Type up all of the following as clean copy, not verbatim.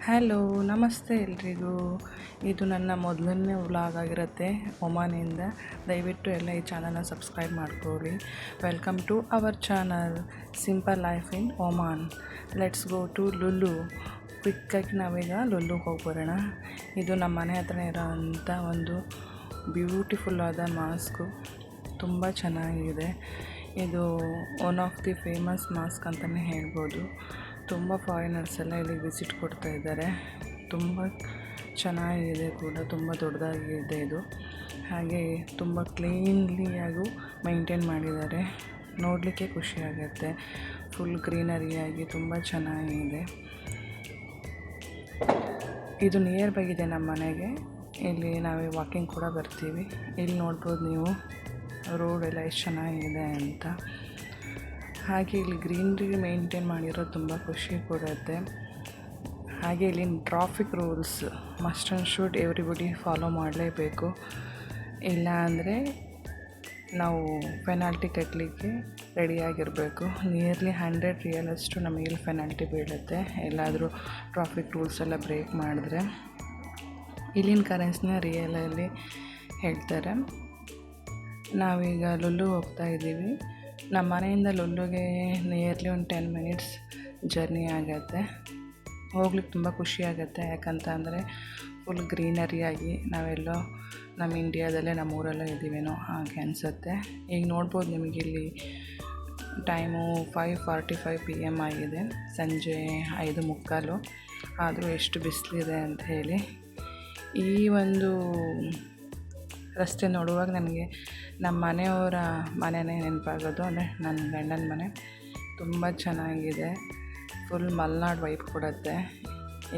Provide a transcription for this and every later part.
Hello, ನಮಸ್ತೆ ಎಲ್ರಿಗೂ. ಇದು ನನ್ನ ಮೊದಲನೇ ವ್ಲಾಗ್ ಆಗಿರುತ್ತೆ ಒಮಾನಿಂದ. ದಯವಿಟ್ಟು ಎಲ್ಲ ಈ ಚಾನಲ್ನ ಸಬ್ಸ್ಕ್ರೈಬ್ ಮಾಡ್ಕೊಳ್ಳಿ. Welcome to our channel simple life in Oman. Let's go to Lulu. ಕ್ವಿಕ್ಕಾಗಿ ನಾವೀಗ ಲುಲ್ಲುಗೆ ಹೋಗಿ ಬರೋಣ. ಇದು ನಮ್ಮ ಮನೆ ಹತ್ರ ಇರೋವಂಥ ಒಂದು ಬ್ಯೂಟಿಫುಲ್ ಆದ ಮಾಸ್ಕು. ತುಂಬ ಚೆನ್ನಾಗಿದೆ. ಇದು one of the famous mask ಅಂತಲೇ ಹೇಳ್ಬೋದು. ತುಂಬ ಫಾರಿನರ್ಸ್ ಎಲ್ಲ ಇಲ್ಲಿ ವಿಸಿಟ್ ಕೊಡ್ತಾ ಇದ್ದಾರೆ. ತುಂಬ ಚೆನ್ನಾಗಿದೆ ಕೂಡ, ತುಂಬ ದೊಡ್ಡದಾಗಿದೆ ಇದು. ಹಾಗೆ ತುಂಬ ಕ್ಲೀನ್ಲಿಯಾಗೂ ಮೈಂಟೈನ್ ಮಾಡಿದ್ದಾರೆ. ನೋಡಲಿಕ್ಕೆ ಖುಷಿಯಾಗುತ್ತೆ. ಫುಲ್ ಗ್ರೀನರಿಯಾಗಿ ತುಂಬ ಚೆನ್ನಾಗಿದೆ. ಇದು ನಿಯರ್ ಬೈ ಇದೆ ನಮ್ಮ ಮನೆಗೆ. ಇಲ್ಲಿ ನಾವೇ ವಾಕಿಂಗ್ ಕೂಡ ಬರ್ತೀವಿ. ಇಲ್ಲಿ ನೋಡ್ಬೋದು ನೀವು ರೋಡ್ ಎಲ್ಲ ಎಷ್ಟು ಚೆನ್ನಾಗಿದೆ ಅಂತ. ಹಾಗೆ ಇಲ್ಲಿ ಗ್ರೀನ್ರಿ ಮೇಂಟೈನ್ ಮಾಡಿರೋದು ತುಂಬ ಖುಷಿ ಕೊಡುತ್ತೆ. ಹಾಗೆ ಇಲ್ಲಿ traffic rules must and should everybody follow ಮಾಡಲೇಬೇಕು. ಇಲ್ಲ ಅಂದರೆ ನಾವು ಪೆನಾಲ್ಟಿ ಕಟ್ಟಲಿಕ್ಕೆ ರೆಡಿಯಾಗಿರಬೇಕು. ನಿಯರ್ಲಿ 100 ರಿಯಲಷ್ಟು ನಮಗೆ ಇಲ್ಲಿ ಪೆನಾಲ್ಟಿ ಬೀಳುತ್ತೆ ಎಲ್ಲಾದರೂ ಟ್ರಾಫಿಕ್ ರೂಲ್ಸ್ ಎಲ್ಲ ಬ್ರೇಕ್ ಮಾಡಿದ್ರೆ. ಇಲ್ಲಿನ ಕರೆನ್ಸ್ನ ರಿಯಲಲ್ಲಿ ಹೇಳ್ತಾರೆ. ನಾವೀಗ ಲುಲ್ಲು ಹೋಗ್ತಾ ಇದ್ದೀವಿ. ನಮ್ಮ ಮನೆಯಿಂದ ಲುಲ್ಲುಗೆ ನಿಯರ್ಲಿ ಒಂದು 10 ಮಿನಿಟ್ಸ್ ಜರ್ನಿ ಆಗುತ್ತೆ. ಹೋಗ್ಲಿಕ್ಕೆ ತುಂಬ ಖುಷಿಯಾಗುತ್ತೆ. ಯಾಕಂತ ಅಂದರೆ ಫುಲ್ ಗ್ರೀನರಿಯಾಗಿ ನಾವೆಲ್ಲೋ ನಮ್ಮ ಇಂಡಿಯಾದಲ್ಲೇ ನಮ್ಮ ಊರಲ್ಲೇ ಇದ್ದೀವೇನೋ ಹಾಗೆ ಅನಿಸುತ್ತೆ. ಈಗ ನೋಡ್ಬೋದು ನಿಮಗೆ ಇಲ್ಲಿ ಟೈಮು 5:45 PM ಆಗಿದೆ. ಸಂಜೆ 5:45. ಆದರೂ ಎಷ್ಟು ಬಿಸಿಲಿದೆ ಅಂತ ಹೇಳಿ. ಈ ಒಂದು ರಸ್ತೆ ನೋಡುವಾಗ ನನಗೆ ನಮ್ಮ ಮನೆಯವರ ಮನೆಯೇ ನೆನಪಾಗೋದು. ಅಂದರೆ ನನ್ನ ಗಂಡನ ಮನೆ. ತುಂಬ ಚೆನ್ನಾಗಿದೆ. ಫುಲ್ ಮಲೆನಾಡು ವೈಬ್ ಕೊಡುತ್ತೆ.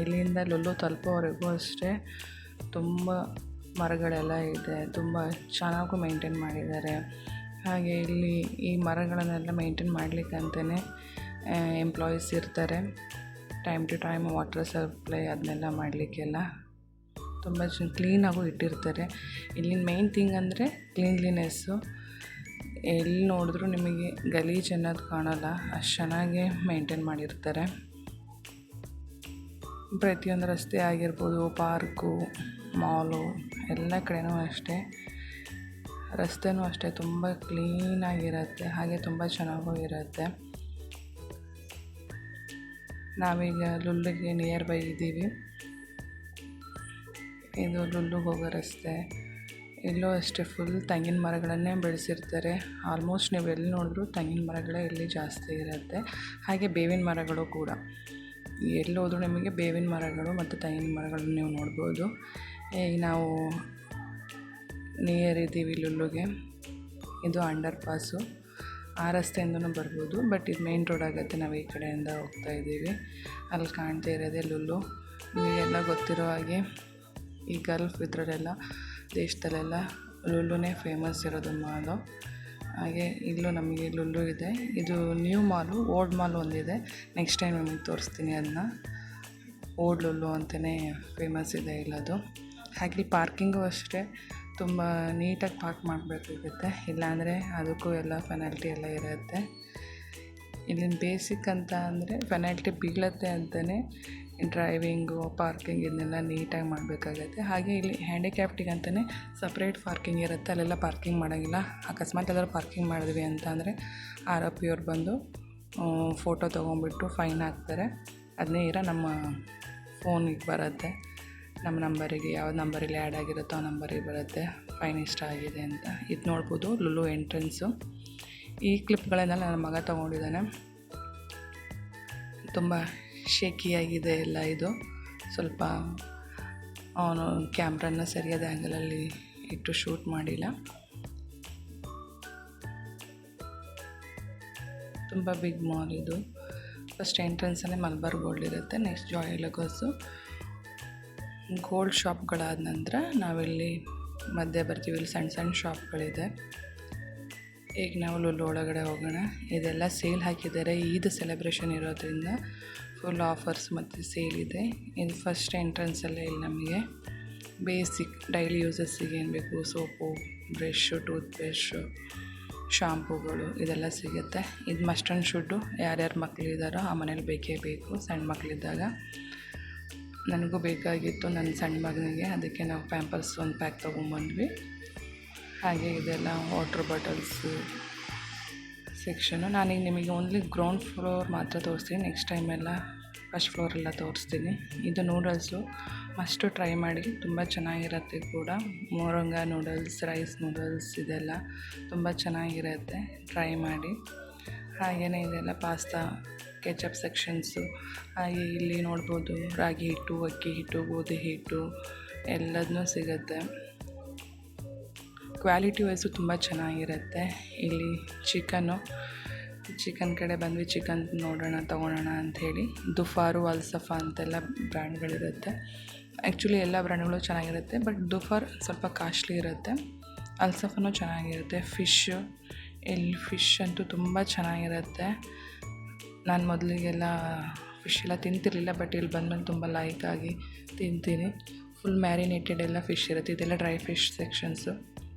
ಇಲ್ಲಿಂದ ಲುಲ್ಲು ತಲುಪೋವರೆಗೂ ಅಷ್ಟೇ ತುಂಬ ಮರಗಳೆಲ್ಲ ಇದೆ. ತುಂಬ ಚೆನ್ನಾಗೂ ಮೇಂಟೈನ್ ಮಾಡಿದ್ದಾರೆ. ಹಾಗೆ ಇಲ್ಲಿ ಈ ಮರಗಳನ್ನೆಲ್ಲ ಮೇಂಟೈನ್ ಮಾಡಲಿಕ್ಕಂತಲೇ ಎಂಪ್ಲಾಯೀಸ್ ಇರ್ತಾರೆ. Time to time water supply ಅದನ್ನೆಲ್ಲ ಮಾಡಲಿಕ್ಕೆಲ್ಲ ತುಂಬ ಕ್ಲೀನಾಗೂ ಇಟ್ಟಿರ್ತಾರೆ. ಇಲ್ಲಿನ ಮೇನ್ ಥಿಂಗ್ ಅಂದರೆ ಕ್ಲೀನ್ಲಿನೆಸ್ಸು. ಎಲ್ಲಿ ನೋಡಿದ್ರೂ ನಿಮಗೆ ಗಲೀಜು ಅನ್ನೋದು ಕಾಣೋಲ್ಲ. ಅಷ್ಟು ಚೆನ್ನಾಗಿ ಮೇಂಟೈನ್ ಮಾಡಿರ್ತಾರೆ. ಪ್ರತಿಯೊಂದು ರಸ್ತೆ ಆಗಿರ್ಬೋದು, ಪಾರ್ಕು, ಮಾಲು ಎಲ್ಲ ಕಡೆನೂ ಅಷ್ಟೇ. ರಸ್ತೆನೂ ಅಷ್ಟೇ ತುಂಬ ಕ್ಲೀನಾಗಿರುತ್ತೆ. ಹಾಗೆ ತುಂಬ ಚೆನ್ನಾಗೂ ಇರುತ್ತೆ. ನಾವೀಗ ಲುಲ್ಲುಗೆ ನಿಯರ್ ಬೈ ಇದ್ದೀವಿ. ಇದು ಲುಲ್ಲುಗೆ ಹೋಗೋ ರಸ್ತೆ. ಇಲ್ಲೂ ಅಷ್ಟೇ ಫುಲ್ ತೆಂಗಿನ ಮರಗಳನ್ನೇ ಬೆಳೆಸಿರ್ತಾರೆ. ಆಲ್ಮೋಸ್ಟ್ ನೀವು ಎಲ್ಲಿ ನೋಡಿದ್ರೂ ತೆಂಗಿನ ಮರಗಳೇ ಇಲ್ಲಿ ಜಾಸ್ತಿ ಇರುತ್ತೆ. ಹಾಗೆ ಬೇವಿನ ಮರಗಳು ಕೂಡ. ಎಲ್ಲಿ ಹೋದ್ರೂ ನಿಮಗೆ ಬೇವಿನ ಮರಗಳು ಮತ್ತು ತೆಂಗಿನ ಮರಗಳನ್ನು ನೀವು ನೋಡ್ಬೋದು. ಈಗ ನಾವು ನಿಯರ್ ಇದ್ದೀವಿ ಲುಲ್ಲುಗೆ. ಇದು ಅಂಡರ್ ಪಾಸು. ಆ ರಸ್ತೆಯಿಂದನೂ ಬರ್ಬೋದು, ಬಟ್ ಇದು ಮೇನ್ ರೋಡ್ ಆಗುತ್ತೆ. ನಾವು ಈ ಕಡೆಯಿಂದ ಹೋಗ್ತಾ ಇದ್ದೀವಿ. ಅಲ್ಲಿ ಕಾಣ್ತಾ ಇರೋದೇ ಲುಲ್ಲು. ನಿಮಗೆಲ್ಲ ಗೊತ್ತಿರೋ ಹಾಗೆ ಈ ಗಲ್ಫ್ ಇದರಲ್ಲೆಲ್ಲ ದೇಶದಲ್ಲೆಲ್ಲ ಲುಲ್ಲುನೇ ಫೇಮಸ್ ಇರೋದು ಮಾಲು. ಹಾಗೆ ಇಲ್ಲೂ ನಮಗೆ ಲುಲ್ಲು ಇದೆ. ಇದು ನ್ಯೂ ಮಾಲು. ಓಲ್ಡ್ ಮಾಲ್ ಒಂದಿದೆ. ನೆಕ್ಸ್ಟ್ ಟೈಮ್ ನಿಮಗೆ ತೋರಿಸ್ತೀನಿ ಅದನ್ನ. ಓಲ್ಡ್ ಲುಲ್ಲು ಅಂತಲೇ ಫೇಮಸ್ ಇದೆ ಇಲ್ಲದು. ಹಾಗೆ ಪಾರ್ಕಿಂಗು ಅಷ್ಟೇ ತುಂಬ ನೀಟಾಗಿ ಪಾರ್ಕ್ ಮಾಡಬೇಕಾಗುತ್ತೆ. ಇಲ್ಲಾಂದರೆ ಅದಕ್ಕೂ ಎಲ್ಲ ಪೆನಾಲ್ಟಿ ಎಲ್ಲ ಇರುತ್ತೆ. ಇಲ್ಲಿನ ಬೇಸಿಕ್ ಅಂತ ಅಂದರೆ ಪೆನಾಲ್ಟಿ ಬೀಳುತ್ತೆ ಅಂತಲೇ ಡ್ರೈವಿಂಗು, ಪಾರ್ಕಿಂಗ್ ಇದನ್ನೆಲ್ಲ ನೀಟಾಗಿ ಮಾಡಬೇಕಾಗತ್ತೆ. ಹಾಗೆ ಇಲ್ಲಿ ಹ್ಯಾಂಡಿಕ್ಯಾಪ್ಟಿಗೆ ಅಂತಲೇ ಸಪ್ರೇಟ್ ಪಾರ್ಕಿಂಗ್ ಇರುತ್ತೆ. ಅಲ್ಲೆಲ್ಲ ಪಾರ್ಕಿಂಗ್ ಮಾಡೋಂಗಿಲ್ಲ. ಅಕಸ್ಮಾತ್ ಎಲ್ಲರೂ ಪಾರ್ಕಿಂಗ್ ಮಾಡಿದ್ವಿ ಅಂತ ಅಂದರೆ RRP ಅವ್ರು ಬಂದು ಫೋಟೋ ತೊಗೊಂಬಿಟ್ಟು ಫೈನ್ ಹಾಕ್ತಾರೆ. ಅದನ್ನೇ ನಮ್ಮ ಫೋನಿಗೆ ಬರುತ್ತೆ. ನಮ್ಮ ನಂಬರಿಗೆ ಯಾವ ನಂಬರಲ್ಲಿ ಆ್ಯಡ್ ಆಗಿರುತ್ತೋ ಆ ನಂಬರಿಗೆ ಬರುತ್ತೆ ಫೈನ್ ಇಷ್ಟ ಆಗಿದೆ ಅಂತ. ಇದು ನೋಡ್ಬೋದು ಲುಲ್ಲು ಎಂಟ್ರೆನ್ಸು. ಈ ಕ್ಲಿಪ್ಗಳನ್ನೆಲ್ಲ ನನ್ನ ಮಗ ತೊಗೊಂಡಿದ್ದಾನೆ. ತುಂಬ ಶೇಕಿಯಾಗಿದೆ ಎಲ್ಲ. ಇದು ಸ್ವಲ್ಪ ಅವನು ಕ್ಯಾಮ್ರನ್ನ ಸರಿಯಾದ ಆ್ಯಂಗಲಲ್ಲಿ ಇಟ್ಟು ಶೂಟ್ ಮಾಡಿಲ್ಲ. ತುಂಬ ಬಿಗ್ ಮಾಲ್ ಇದು. ಫಸ್ಟ್ ಎಂಟ್ರೆನ್ಸಲ್ಲೇ ಮಲ್ಬಾರ್ ಗೋಲ್ಡ್ ಇರುತ್ತೆ. ನೆಕ್ಸ್ಟ್ ಜಾಯ್ ಲಗೋಸು. ಗೋಲ್ಡ್ ಶಾಪ್ಗಳಾದ ನಂತರ ನಾವಿಲ್ಲಿ ಮಧ್ಯೆ ಬರ್ತೀವಿ. ಇಲ್ಲಿ ಸಣ್ಣ ಸಣ್ಣ ಶಾಪ್ಗಳಿದೆ. ಈಗ ನಾವು ಲುಲ್ಲು ಒಳಗಡೆ ಹೋಗೋಣ. ಇದೆಲ್ಲ ಸೇಲ್ ಹಾಕಿದ್ದಾರೆ. ಈದ್ ಸೆಲೆಬ್ರೇಷನ್ ಇರೋದ್ರಿಂದ ಫುಲ್ ಆಫರ್ಸ್ ಮತ್ತು ಸೇಲ್ ಇದೆ. ಇದು ಫಸ್ಟ್ ಎಂಟ್ರೆನ್ಸಲ್ಲೇ ಇಲ್ಲಿ ನಮಗೆ ಬೇಸಿಕ್ ಡೈಲಿ ಯೂಸಸ್ಸಿಗೆ ಏನು ಬೇಕು ಸೋಪು, ಬ್ರಷ್ಷು, ಟೂತ್ ಬ್ರಷ್ಷು, ಶಾಂಪೂಗಳು ಇದೆಲ್ಲ ಸಿಗುತ್ತೆ. ಇದು ಮಸ್ಟ್ ಆ್ಯಂಡ್ ಶುಡ್ಡು. ಯಾರ್ಯಾರು ಮಕ್ಕಳಿದ್ದಾರೋ ಆ ಮನೇಲಿ ಬೇಕೇ ಬೇಕು ಸಣ್ಣ ಮಕ್ಕಳಿದ್ದಾಗ. ನನಗೂ ಬೇಕಾಗಿತ್ತು ನನ್ನ ಸಣ್ಣ ಮಗನಿಗೆ, ಅದಕ್ಕೆ ನಾವು ಪ್ಯಾಂಪರ್ಸ್ ಒಂದು ಪ್ಯಾಕ್ ತೊಗೊಂಬಂದ್ವಿ. ಹಾಗೆ ಇದೆಲ್ಲ ವಾಟರ್ ಬಾಟಲ್ಸು ಸೆಕ್ಷನು. ನಾನೀಗ ನಿಮಗೆ ಓನ್ಲಿ ಗ್ರೌಂಡ್ ಫ್ಲೋರ್ ಮಾತ್ರ ತೋರಿಸ್ತೀನಿ, ನೆಕ್ಸ್ಟ್ ಟೈಮೆಲ್ಲ ಫಸ್ಟ್ ಫ್ಲೋರೆಲ್ಲ ತೋರಿಸ್ತೀನಿ. ಇದು ನೂಡಲ್ಸು ಮಸ್ಟು ಟ್ರೈ ಮಾಡಿ, ತುಂಬ ಚೆನ್ನಾಗಿರುತ್ತೆ ಕೂಡ. ಮೊರಂಗ ನೂಡಲ್ಸ್, ರೈಸ್ ನೂಡಲ್ಸ್ ಇದೆಲ್ಲ ತುಂಬ ಚೆನ್ನಾಗಿರುತ್ತೆ, ಟ್ರೈ ಮಾಡಿ. ಹಾಗೆಯೇ ಇದೆಲ್ಲ ಪಾಸ್ತಾ ಕೆಚಪ್ ಸೆಕ್ಷನ್ಸು. ಹಾಗೆ ಇಲ್ಲಿ ನೋಡ್ಬೋದು ರಾಗಿ ಹಿಟ್ಟು, ಅಕ್ಕಿ ಹಿಟ್ಟು, ಗೋಧಿ ಹಿಟ್ಟು ಎಲ್ಲದನ್ನೂ ಸಿಗುತ್ತೆ. ಕ್ವಾಲಿಟಿ ವೈಸು ತುಂಬ ಚೆನ್ನಾಗಿರುತ್ತೆ. ಇಲ್ಲಿ ಚಿಕನ್ ಕಡೆ ಬಂದ್ವಿ, ಚಿಕನ್ ನೋಡೋಣ ತೊಗೊಳೋಣ ಅಂಥೇಳಿ. ದುಫಾರು, ಅಲ್ಸಫಾ ಅಂತೆಲ್ಲ ಬ್ರ್ಯಾಂಡ್ಗಳಿರುತ್ತೆ. ಆ್ಯಕ್ಚುಲಿ ಎಲ್ಲ ಬ್ರ್ಯಾಂಡ್ಗಳು ಚೆನ್ನಾಗಿರುತ್ತೆ, ಬಟ್ ದುಫಾರ್ ಸ್ವಲ್ಪ ಕಾಸ್ಟ್ಲಿ ಇರುತ್ತೆ. ಅಲ್ಸಫಾನು ಚೆನ್ನಾಗಿರುತ್ತೆ. ಇಲ್ಲಿ ಫಿಶ್ ಅಂತೂ ತುಂಬ ಚೆನ್ನಾಗಿರುತ್ತೆ. ನಾನು ಮೊದಲಿಗೆಲ್ಲ ಫಿಶ್ ಎಲ್ಲ ತಿಂತಿರಲಿಲ್ಲ, ಬಟ್ ಇಲ್ಲಿ ಬಂದಮೇಲೆ ತುಂಬ ಲೈಕಾಗಿ ತಿಂತೀನಿ. ಫುಲ್ ಮ್ಯಾರಿನೇಟೆಡ್ ಎಲ್ಲ ಫಿಶ್ ಇರುತ್ತೆ. ಇದೆಲ್ಲ ಡ್ರೈ ಫಿಶ್ ಸೆಕ್ಷನ್ಸು.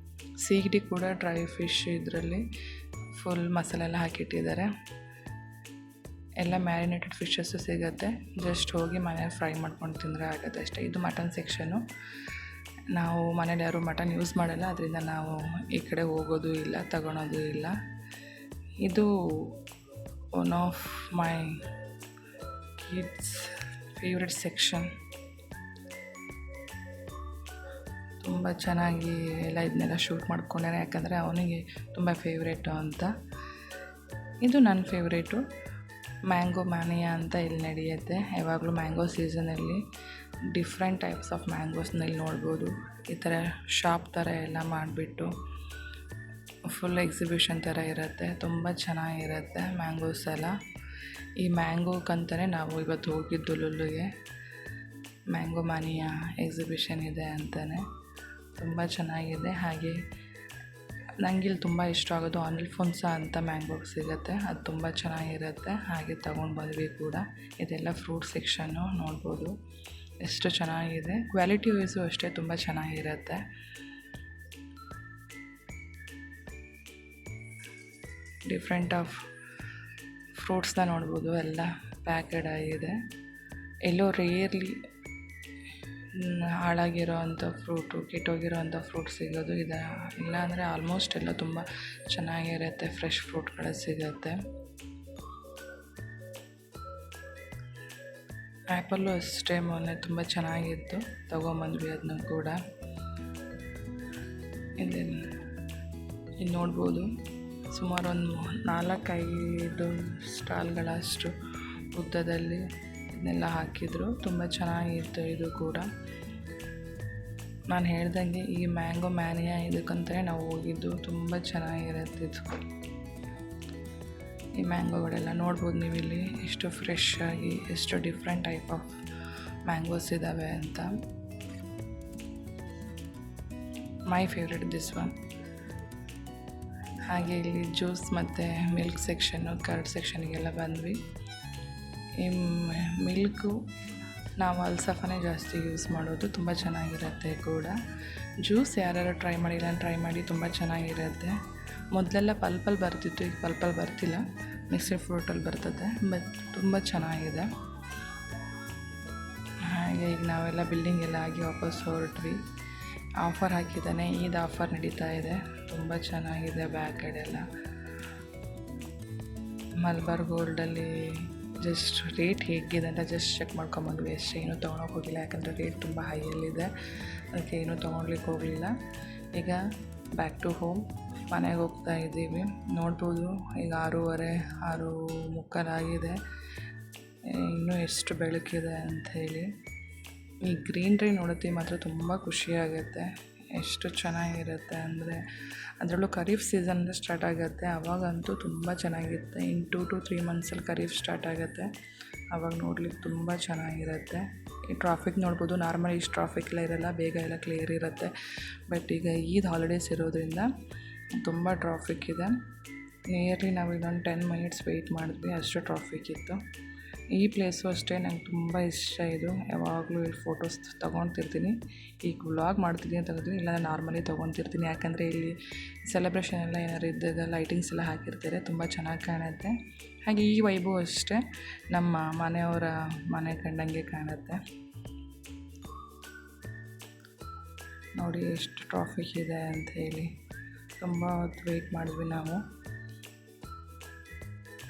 ಸೀಗಡಿ ಕೂಡ ಡ್ರೈ ಫಿಶ್, ಇದರಲ್ಲಿ ಫುಲ್ ಮಸಾಲೆ ಎಲ್ಲ ಹಾಕಿಟ್ಟಿದ್ದಾರೆ. ಎಲ್ಲ ಮ್ಯಾರಿನೇಟೆಡ್ ಫಿಶಸ್ಸು ಸಿಗುತ್ತೆ. ಜಸ್ಟ್ ಹೋಗಿ ಮನೇಲಿ ಫ್ರೈ ಮಾಡ್ಕೊಂಡು ತಿಂದರೆ ಆಗುತ್ತೆ ಅಷ್ಟೇ. ಇದು ಮಟನ್ ಸೆಕ್ಷನ್ನು. ನಾವು ಮನೇಲಿ ಯಾರೂ ಮಟನ್ ಯೂಸ್ ಮಾಡಲ್ಲ, ಅದರಿಂದ ನಾವು ಈ ಕಡೆ ಹೋಗೋದು ಇಲ್ಲ, ತಗೊಳೋದು ಇಲ್ಲ. ಇದು one of my kids favourite section. ತುಂಬ ಚೆನ್ನಾಗಿ ಎಲ್ಲ ಇದನ್ನೆಲ್ಲ ಶೂಟ್ ಮಾಡ್ಕೊಂಡಾರೆ, ಯಾಕಂದರೆ ಅವನಿಗೆ ತುಂಬ ಫೇವ್ರೇಟು ಅಂತ. ಇದು ನನ್ನ ಫೇವ್ರೇಟು ಮ್ಯಾಂಗೋ ಮ್ಯಾನಿಯಾ ಅಂತ ಇಲ್ಲಿ ನಡೆಯುತ್ತೆ. ಯಾವಾಗಲೂ ಮ್ಯಾಂಗೋ ಸೀಸನಲ್ಲಿ ಡಿಫ್ರೆಂಟ್ ಟೈಪ್ಸ್ ಆಫ್ ಮ್ಯಾಂಗೋಸ್ನ ಇಲ್ಲಿ ನೋಡ್ಬೋದು. ಈ ಥರ ಶಾಪ್ ಥರ ಎಲ್ಲ ಮಾಡಿಬಿಟ್ಟು ಫುಲ್ ಎಕ್ಸಿಬಿಷನ್ ಥರ ಇರುತ್ತೆ. ತುಂಬ ಚೆನ್ನಾಗಿರುತ್ತೆ ಮ್ಯಾಂಗೋಸ್ ಎಲ್ಲ. ಈ ಮ್ಯಾಂಗೋಕ್ಕಂತಲೇ ನಾವು ಇವತ್ತು ಹೋಗಿದ್ದು ಲುಲುಗೆ. ಮ್ಯಾಂಗೋ ಮ್ಯಾನಿಯಾ ಎಕ್ಸಿಬಿಷನ್ ಇದೆ ಅಂತಲೇ, ತುಂಬ ಚೆನ್ನಾಗಿದೆ. ಹಾಗೆ ನನಗಿಲ್ಲಿ ತುಂಬ ಇಷ್ಟ ಆಗೋದು ಆಲ್ಫೋನ್ಸಾ ಅಂತ ಮ್ಯಾಂಗೋ ಸಿಗುತ್ತೆ, ಅದು ತುಂಬ ಚೆನ್ನಾಗಿರುತ್ತೆ. ಹಾಗೆ ತೊಗೊಂಡು ಬಂದ್ವಿ ಕೂಡ. ಇದೆಲ್ಲ ಫ್ರೂಟ್ ಸೆಕ್ಷನ್ನು ನೋಡ್ಬೋದು, ಎಷ್ಟು ಚೆನ್ನಾಗಿದೆ. ಕ್ವಾಲಿಟಿ ವೈಸು ಅಷ್ಟೇ ತುಂಬ ಚೆನ್ನಾಗಿರುತ್ತೆ. ಡಿಫ್ರೆಂಟ್ ಆಫ್ ಫ್ರೂಟ್ಸ್ನ ನೋಡ್ಬೋದು, ಎಲ್ಲ ಪ್ಯಾಕೆಡ್ ಆಗಿದೆ. ಎಲ್ಲೋ ರೇರ್ಲಿ ಹಾಳಾಗಿರೋ ಅಂಥ ಫ್ರೂಟು, ಕೆಟ್ಟೋಗಿರೋ ಅಂಥ ಫ್ರೂಟ್ ಸಿಗೋದು ಇದೆ. ಇಲ್ಲಾಂದರೆ ಆಲ್ಮೋಸ್ಟ್ ಎಲ್ಲ ತುಂಬ ಚೆನ್ನಾಗಿರುತ್ತೆ, ಫ್ರೆಶ್ ಫ್ರೂಟ್ಗಳು ಸಿಗುತ್ತೆ. ಆ್ಯಪಲ್ಲು ಅಷ್ಟೇ ಮೊನ್ನೆ ತುಂಬ ಚೆನ್ನಾಗಿತ್ತು, ತೊಗೊಂಬಂದ್ವಿ ಅದನ್ನು ಕೂಡ. ಇಲ್ಲಿ ನೋಡ್ಬೋದು ಸುಮಾರು ಒಂದು 4-5 ಸ್ಟಾಲ್ಗಳಷ್ಟು ಉದ್ದದಲ್ಲಿ ಇದನ್ನೆಲ್ಲ ಹಾಕಿದರು. ತುಂಬ ಚೆನ್ನಾಗಿತ್ತು ಇದು ಕೂಡ. ನಾನು ಹೇಳ್ದಂಗೆ ಈ ಮ್ಯಾಂಗೋ ಮ್ಯಾನಿಯಾ ಇದಕ್ಕಂತಲೇ ನಾವು ಹೋಗಿದ್ದು, ತುಂಬ ಚೆನ್ನಾಗಿರುತ್ತೆ ಇದು. ಈ ಮ್ಯಾಂಗೋಗಳೆಲ್ಲ ನೋಡ್ಬೋದು ನೀವು ಇಲ್ಲಿ ಎಷ್ಟು ಫ್ರೆಶ್ ಆಗಿ, ಎಷ್ಟು ಡಿಫ್ರೆಂಟ್ ಟೈಪ್ ಆಫ್ ಮ್ಯಾಂಗೋಸ್ ಇದ್ದಾವೆ ಅಂತ. My favourite this one. ಹಾಗೆ ಇಲ್ಲಿ ಜ್ಯೂಸ್ ಮತ್ತು ಮಿಲ್ಕ್ ಸೆಕ್ಷನ್ನು, ಕರ್ಡ್ ಸೆಕ್ಷನಿಗೆಲ್ಲ ಬಂದ್ವಿ. ಈ ಮಿಲ್ಕು ನಾವು ಅಲ್ಸಫಾನೇ ಜಾಸ್ತಿ ಯೂಸ್ ಮಾಡೋದು, ತುಂಬ ಚೆನ್ನಾಗಿರುತ್ತೆ ಕೂಡ. ಜ್ಯೂಸ್ ಯಾರ್ಯಾರು ಟ್ರೈ ಮಾಡಿ, ತುಂಬ ಚೆನ್ನಾಗಿರುತ್ತೆ. ಮೊದಲೆಲ್ಲ ಪಲ್ಪಲ್ ಬರ್ತಿತ್ತು, ಈಗ ಪಲ್ಪಲ್ ಬರ್ತಿಲ್ಲ, ಮಿಕ್ಸ್ಡ್ ಫ್ರೂಟಲ್ಲಿ ಬರ್ತದೆ, ಬಟ್ ತುಂಬ ಚೆನ್ನಾಗಿದೆ. ಹಾಗೆ ಈಗ ನಾವೆಲ್ಲ ಬಿಲ್ಡಿಂಗ್ ಎಲ್ಲ ಆಗಿ ವಾಪಸ್ ಹೊರಟ್ವಿ. ಆಫರ್ ಹಾಕಿದ್ದಾನೆ, ಈದ್ ಆಫರ್ ನಡೀತಾ ಇದೆ, ತುಂಬ ಚೆನ್ನಾಗಿದೆ. ಬ್ಯಾಕ್ ಸೈಡೆಲ್ಲ ಮಲ್ಬಾರ್ ಗೋಲ್ಡಲ್ಲಿ ಜಸ್ಟ್ ರೇಟ್ ಹೇಗಿದೆ ಅಂತ ಜಸ್ಟ್ ಚೆಕ್ ಮಾಡ್ಕೊಂಬಂದ್ವಿ ಅಷ್ಟೇ. ಏನೂ ತೊಗೊಳಕ್ಕೆ ಹೋಗಿಲ್ಲ, ಯಾಕಂದರೆ ರೇಟ್ ತುಂಬ ಹೈಯಲ್ಲಿದೆ, ಅದಕ್ಕೆ ಏನೂ ತೊಗೊಳ್ಲಿಕ್ಕೆ ಹೋಗಲಿಲ್ಲ. ಈಗ ಬ್ಯಾಕ್ ಟು ಹೋಮ್ ಮನೆಗೆ ಹೋಗ್ತಾ ಇದ್ದೀವಿ. ನೋಡ್ಬೋದು ಈಗ 6:30 ಆಗಿದೆ. ಇನ್ನೂ ಎಷ್ಟು ಬೆಳಕಿದೆ ಅಂಥೇಳಿ. ಈ ಗ್ರೀನ್ರಿ ನೋಡುತ್ತೀವಿ ಮಾತ್ರ ತುಂಬ ಖುಷಿಯಾಗುತ್ತೆ, ಎಷ್ಟು ಚೆನ್ನಾಗಿರುತ್ತೆ ಅಂದರೆ. ಅದರಲ್ಲೂ ಖರೀಫ್ ಸೀಸನ್ ಸ್ಟಾರ್ಟ್ ಆಗುತ್ತೆ, ಆವಾಗಂತೂ ತುಂಬ ಚೆನ್ನಾಗಿರುತ್ತೆ. ಇನ್ನು 2 to 3 ಮಂತ್ಸಲ್ಲಿ ಖರೀಫ್ ಸ್ಟಾರ್ಟ್ ಆಗುತ್ತೆ, ಆವಾಗ ನೋಡ್ಲಿಕ್ಕೆ ತುಂಬ ಚೆನ್ನಾಗಿರುತ್ತೆ. ಈ ಟ್ರಾಫಿಕ್ ನೋಡ್ಬೋದು, ನಾರ್ಮಲಿ ಇಷ್ಟು ಟ್ರಾಫಿಕ್ ಎಲ್ಲ ಇರೋಲ್ಲ, ಬೇಗ ಎಲ್ಲ ಕ್ಲಿಯರ್ ಇರುತ್ತೆ. ಬಟ್ ಈಗ ಈದ್ ಹಾಲಿಡೇಸ್ ಇರೋದ್ರಿಂದ ತುಂಬ ಟ್ರಾಫಿಕ್ ಇದೆ. ನಿಯರ್ಲಿ ನಾವು ಇನ್ನೊಂದು 10 ಮಿನಿಟ್ಸ್ ವೆಯ್ಟ್ ಮಾಡಿದ್ವಿ, ಅಷ್ಟು ಟ್ರಾಫಿಕ್ ಇತ್ತು. ಈ ಪ್ಲೇಸು ಅಷ್ಟೇ ನಂಗೆ ತುಂಬ ಇಷ್ಟ. ಇದು ಯಾವಾಗಲೂ ಇಲ್ಲಿ ಫೋಟೋಸ್ ತೊಗೊತಿರ್ತೀನಿ. ಈಗ ವ್ಲಾಗ್ ಮಾಡ್ತೀನಿ ಅಂತ ತೆಗೆದು, ಇಲ್ಲ ನಾರ್ಮಲಿ ತೊಗೊತಿರ್ತೀನಿ, ಯಾಕಂದರೆ ಇಲ್ಲಿ ಸೆಲೆಬ್ರೇಷನ್ ಎಲ್ಲ ಏನಾರು ಇದ್ದಾಗ ಲೈಟಿಂಗ್ಸ್ ಎಲ್ಲ ಹಾಕಿರ್ತಾರೆ, ತುಂಬ ಚೆನ್ನಾಗಿ ಕಾಣುತ್ತೆ. ಹಾಗೆ ಈ ವೈಬು ಅಷ್ಟೇ ನಮ್ಮ ಮನೆಯವರ ಮನೆ ಕಂಡಂಗೆ ಕಾಣುತ್ತೆ. ನೋಡಿ ಎಷ್ಟು ಟ್ರಾಫಿಕ್ ಇದೆ ಅಂಥೇಳಿ. ತುಂಬ ಹೊತ್ತು ವೆಯ್ಟ್ ಮಾಡಿದ್ವಿ ನಾವು.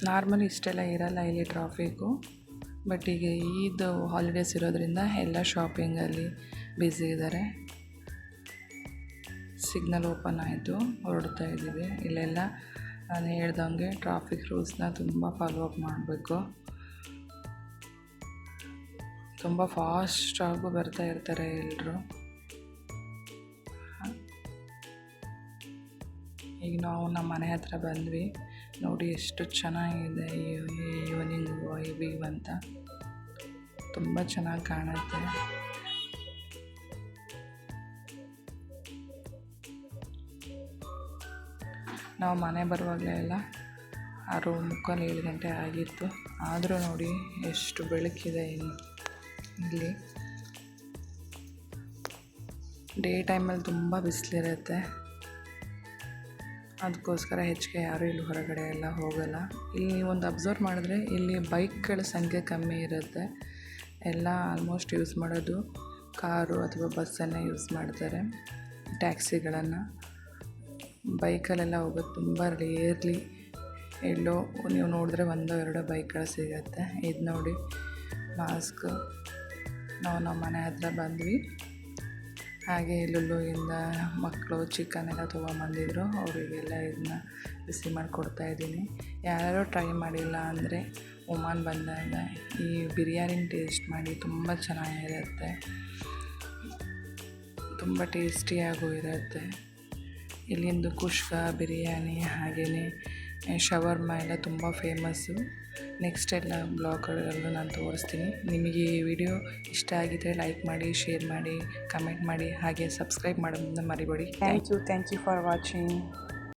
ನಾರ್ಮಲಿ ಇಷ್ಟೆಲ್ಲ ಇರಲ್ಲ ಇಲ್ಲಿ ಟ್ರಾಫಿಕ್ಕು, ಬಟ್ ಈಗ ಈದ್ ಹಾಲಿಡೇಸ್ ಇರೋದ್ರಿಂದ ಎಲ್ಲ ಶಾಪಿಂಗಲ್ಲಿ ಬ್ಯುಸಿ ಇದ್ದಾರೆ. ಸಿಗ್ನಲ್ ಓಪನ್ ಆಯಿತು, ಹೊರಡ್ತಾ ಇದ್ದೀವಿ. ಇಲ್ಲೆಲ್ಲ ನಾನು ಹೇಳ್ದಂಗೆ ಟ್ರಾಫಿಕ್ ರೂಲ್ಸ್ನ ತುಂಬ ಫಾಲೋ ಅಪ್ ಮಾಡಬೇಕು. ತುಂಬ ಫಾಸ್ಟಾಗೂ ಬರ್ತಾ ಇರ್ತಾರೆ ಎಲ್ಲರೂ. ಈಗ ನಾವು ನಮ್ಮ ಮನೆ ಹತ್ರ ಬಂದ್ವಿ. ನೋಡಿ ಎಷ್ಟು ಚೆನ್ನಾಗಿದೆ ಈವ್ನಿಂಗ್ ವ್ಯೂ ಅಂತ, ತುಂಬ ಚೆನ್ನಾಗಿ ಕಾಣುತ್ತೆ. ನಾವು ಮನೆ ಬರುವಾಗಲೇ ಎಲ್ಲ 6:45 ಗಂಟೆ ಆಗಿತ್ತು. ಆದರೂ ನೋಡಿ ಎಷ್ಟು ಬೆಳಕಿದೆ ಇಲ್ಲಿ. ಡೇ ಟೈಮಲ್ಲಿ ತುಂಬ ಬಿಸಿಲಿರುತ್ತೆ, ಅದಕ್ಕೋಸ್ಕರ ಹೆಚ್ಚಿಗೆ ಯಾರೂ ಇಲ್ಲಿ ಹೊರಗಡೆ ಎಲ್ಲ ಹೋಗಲ್ಲ. ಇಲ್ಲಿ ನೀವೊಂದು ಅಬ್ಸರ್ವ್ ಮಾಡಿದ್ರೆ ಇಲ್ಲಿ ಬೈಕ್ಗಳ ಸಂಖ್ಯೆ ಕಮ್ಮಿ ಇರುತ್ತೆ. ಎಲ್ಲ ಆಲ್ಮೋಸ್ಟ್ ಯೂಸ್ ಮಾಡೋದು ಕಾರು ಅಥವಾ ಬಸ್ಸನ್ನೇ ಯೂಸ್ ಮಾಡ್ತಾರೆ, ಟ್ಯಾಕ್ಸಿಗಳನ್ನು. ಬೈಕಲ್ಲೆಲ್ಲ ಹೋಗೋದು ತುಂಬ ರೇರ್ಲಿ, ಎಲ್ಲೋ ನೀವು ನೋಡಿದ್ರೆ 1-2 ಬೈಕ್ಗಳು ಸಿಗುತ್ತೆ. ಇದು ನೋಡಿ ಮಾಸ್ಕ್. ನಾವು ನಮ್ಮ ಮನೆ ಹತ್ರ ಬಂದ್ವಿ. ಹಾಗೆ ಲುಲ್ಲುವಿಂದ ಮಕ್ಕಳು ಚಿಕನ್ ಎಲ್ಲ ತೊಗೊಂಬಂದಿದ್ರು, ಅವರಿಗೆಲ್ಲ ಇದನ್ನ ಬಿಸಿ ಮಾಡಿಕೊಡ್ತಾಯಿದ್ದೀನಿ. ಯಾರ್ಯಾರೋ ಟ್ರೈ ಮಾಡಿಲ್ಲ ಅಂದರೆ ಒಮಾನ್ ಬಂದಾಗ ಈ ಬಿರಿಯಾನಿನ ಟೇಸ್ಟ್ ಮಾಡಿ, ತುಂಬ ಚೆನ್ನಾಗಿರುತ್ತೆ, ತುಂಬ ಟೇಸ್ಟಿಯಾಗೂ ಇರುತ್ತೆ. ಇಲ್ಲಿಂದು ಕುಷ್ಕ ಬಿರಿಯಾನಿ ಹಾಗೆಯೇ ಶವರ್ಮ ಎಲ್ಲ ತುಂಬ ಫೇಮಸ್ಸು. ನೆಕ್ಸ್ಟ್ ಎಲ್ಲ ಬ್ಲಾಗ್ಗಳಲ್ಲೂ ನಾನು ತೋರಿಸ್ತೀನಿ. ನಿಮಗೆ ಈ ವಿಡಿಯೋ ಇಷ್ಟ ಆಗಿದ್ದರೆ ಲೈಕ್ ಮಾಡಿ, ಶೇರ್ ಮಾಡಿ, ಕಮೆಂಟ್ ಮಾಡಿ, ಹಾಗೆ ಸಬ್ಸ್ಕ್ರೈಬ್ ಮಾಡೋದನ್ನ ಮರಿಬೇಡಿ. Thank you for watching.